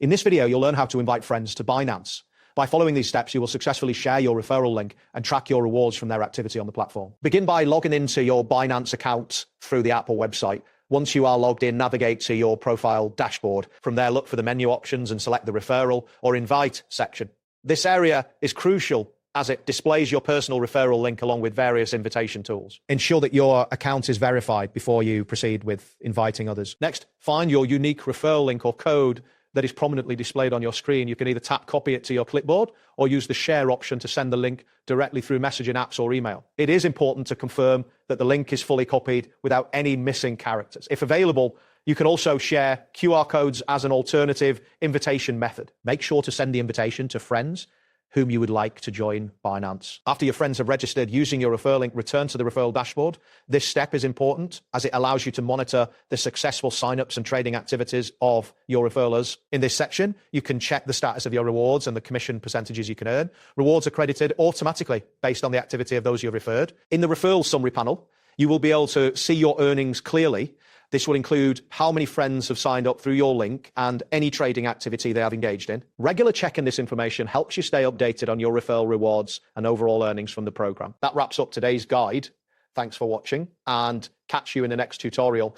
In this video, you'll learn how to invite friends to Binance. By following these steps, you will successfully share your referral link and track your rewards from their activity on the platform. Begin by logging into your Binance account through the app or website. Once you are logged in, navigate to your profile dashboard. From there, look for the menu options and select the referral or invite section. This area is crucial as it displays your personal referral link along with various invitation tools. Ensure that your account is verified before you proceed with inviting others. Next, find your unique referral link or code that is prominently displayed on your screen. You can either tap copy it to your clipboard or use the share option to send the link directly through messaging apps or email. It is important to confirm that the link is fully copied without any missing characters. If available, you can also share QR codes as an alternative invitation method. Make sure to send the invitation to friends whom you would like to join Binance. After your friends have registered using your referral link, return to the referral dashboard. This step is important as it allows you to monitor the successful signups and trading activities of your referrers. In this section, you can check the status of your rewards and the commission percentages you can earn. Rewards are credited automatically based on the activity of those you referred. In the referral summary panel, you will be able to see your earnings clearly. This will include how many friends have signed up through your link and any trading activity they have engaged in. Regular checking this information helps you stay updated on your referral rewards and overall earnings from the program. That wraps up today's guide. Thanks for watching and catch you in the next tutorial.